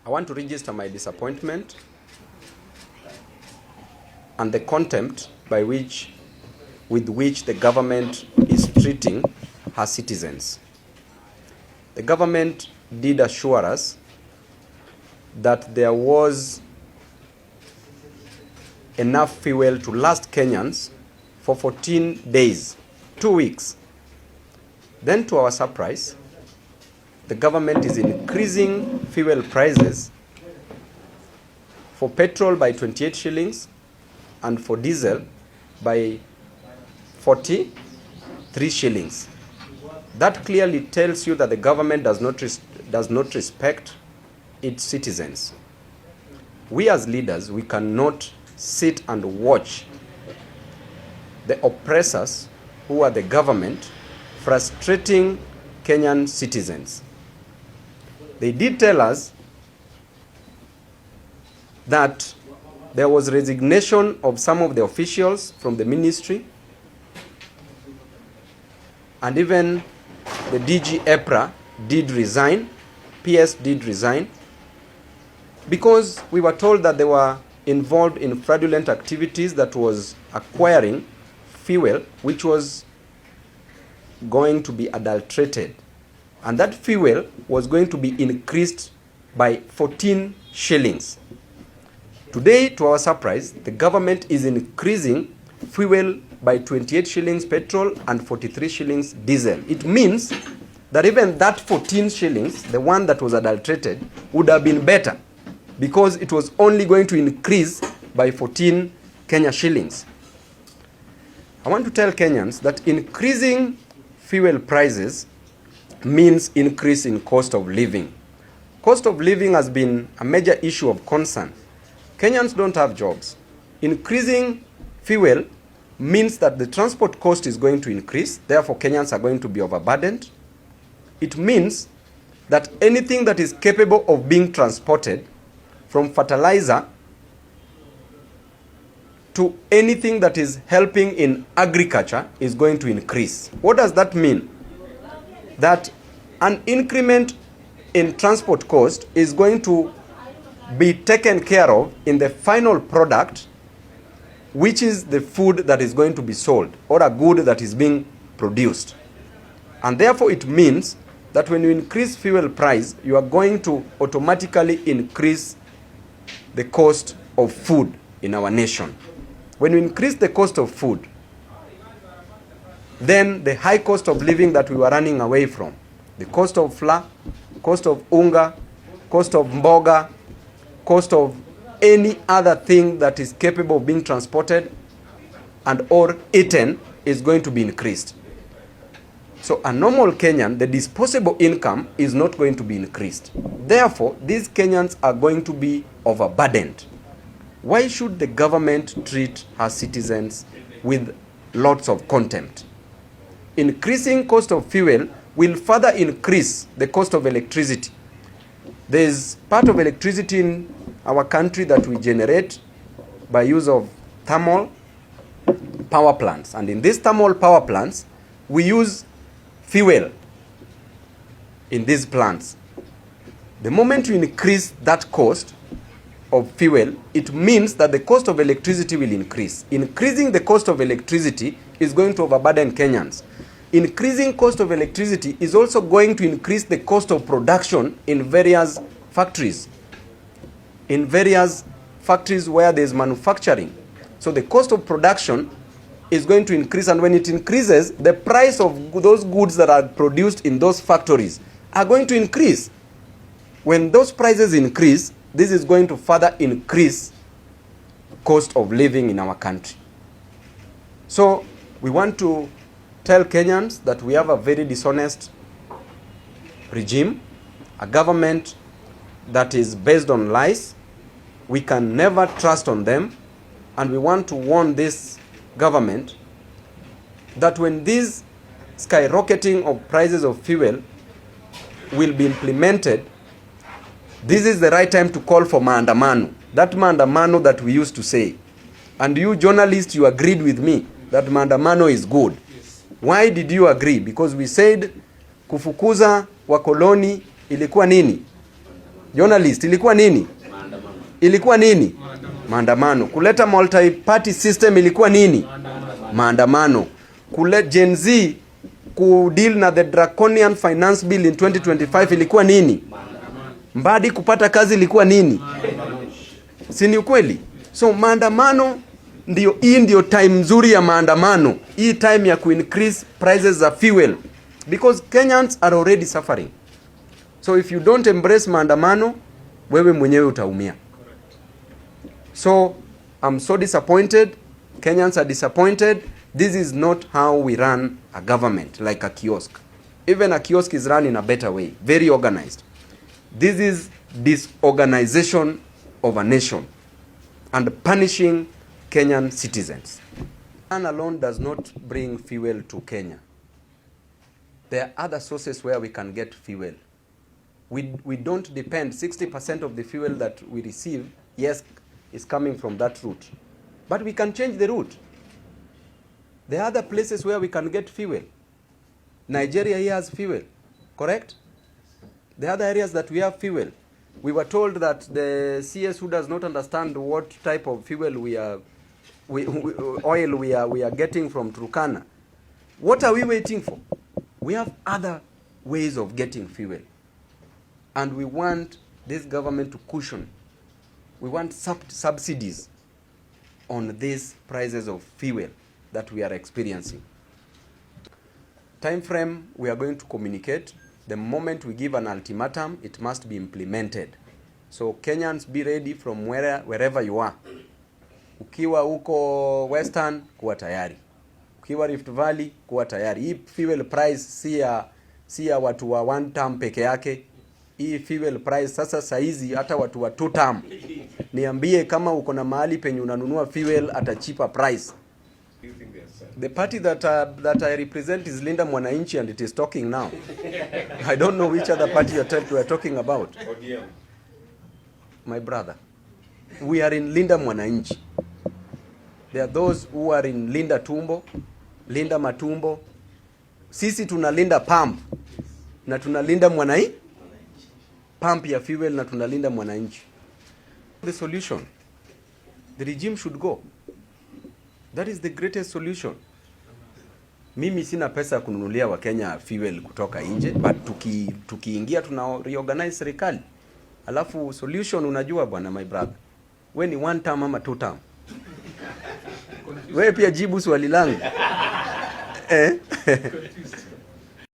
I want to register my disappointment and the contempt with which the government is treating her citizens. The government did assure us that there was enough fuel to last Kenyans for 14 days, 2 weeks. Then, to our surprise, the government is increasing fuel prices for petrol by 28 shillings and for diesel by 43 shillings. That clearly tells you that the government does not respect its citizens. We as leaders, we cannot sit and watch the oppressors, who are the government, frustrating Kenyan citizens. They did tell us that there was resignation of some of the officials from the ministry, and even the DG EPRA did resign, PS did resign, because we were told that they were involved in fraudulent activities that was acquiring fuel which was going to be adulterated. And that fuel was going to be increased by 14 shillings. Today, to our surprise, the government is increasing fuel by 28 shillings petrol and 43 shillings diesel. It means that even that 14 shillings, the one that was adulterated, would have been better, because it was only going to increase by 14 Kenya shillings. I want to tell Kenyans that increasing fuel prices means increase in cost of living. Cost of living has been a major issue of concern. Kenyans don't have jobs. Increasing fuel means that the transport cost is going to increase, therefore Kenyans are going to be overburdened. It means that anything that is capable of being transported, from fertilizer to anything that is helping in agriculture, is going to increase. What does that mean? That an increment in transport cost is going to be taken care of in the final product, which is the food that is going to be sold, or a good that is being produced. And therefore it means that when you increase fuel price, you are going to automatically increase the cost of food in our nation. When you increase the cost of food, then the high cost of living that we were running away from, the cost of flour, cost of unga, cost of mboga, cost of any other thing that is capable of being transported and or eaten, is going to be increased. So a normal Kenyan, the disposable income is not going to be increased. Therefore, these Kenyans are going to be overburdened. Why should the government treat her citizens with lots of contempt? Increasing cost of fuel will further increase the cost of electricity. There is part of electricity in our country that we generate by use of thermal power plants. And in these thermal power plants, we use fuel in these plants. The moment you increase that cost of fuel, it means that the cost of electricity will increase. Increasing the cost of electricity is going to overburden Kenyans. Increasing cost of electricity is also going to increase the cost of production in various factories. In various factories where there is manufacturing. So the cost of production is going to increase, and when it increases, the price of those goods that are produced in those factories are going to increase. When those prices increase, this is going to further increase cost of living in our country. So we want to tell Kenyans that we have a very dishonest regime, a government that is based on lies. We can never trust on them, and we want to warn this government that when this skyrocketing of prices of fuel will be implemented, this is the right time to call for Maandamano. That Maandamano that we used to say. And you journalists, you agreed with me that Maandamano is good. Yes. Why did you agree? Because we said kufukuza wakoloni ilikuwa nini? Journalist, ilikuwa nini? Maandamano. Ilikuwa nini? Maandamano. Kuleta multi-party system ilikuwa nini? Maandamano. Kuleta Gen Z kudeal na the draconian finance bill in 2025 ilikuwa nini? Mbadi kupata kazi ilikuwa nini? Si ni ukweli? So maandamano ndio time nzuri ya maandamano. Hii time ya increase prices za fuel because Kenyans are already suffering. So if you don't embrace maandamano, wewe mwenyewe utaumia. So I'm so disappointed. Kenyans are disappointed. This is not how we run a government, like a kiosk. Even a kiosk is run in a better way, very organized. This is disorganization of a nation and punishing Kenyan citizens. And alone does not bring fuel to Kenya. There are other sources where we can get fuel. We don't depend, 60% of the fuel that we receive, yes, is coming from that route. But we can change the route. There are other places where we can get fuel. Nigeria here has fuel, correct? The other areas that we have fuel. We were told that the CS who does not understand what type of fuel oil we are getting from Turkana. What are we waiting for? We have other ways of getting fuel. And we want this government to cushion. We want subsidies on these prices of fuel that we are experiencing. Time frame, we are going to communicate. The moment we give an ultimatum, it must be implemented. So Kenyans, be ready from wherever you are. Ukiwa uko Western, kuwa tayari. Ukiwa Rift Valley, kuwa tayari. Hii fuel price si ya watu wa one term peke yake. Hii fuel price sasa saizi hata watu wa two term. Niambie kama uko na mahali penye unanunua fuel at a cheaper price. The party that I represent is Linda Mwananchi, and it is talking now. I don't know which other party you are talking about. My brother, we are in Linda Mwananchi. There are those who are in Linda Tumbo, Linda Matumbo. Sisi tunalinda pump na tunalinda Mwananchi. Pump ya fuel na tunalinda Mwananchi. The solution, the regime should go. That is the greatest solution. Mimi sina pesa ya kununulia Wakenya fuel kutoka nje, but tukiingia tuna reorganize serikali. Alafu solution unajua bwana my brother. We ni one term ama two term? Wewe pia jibu swali langu.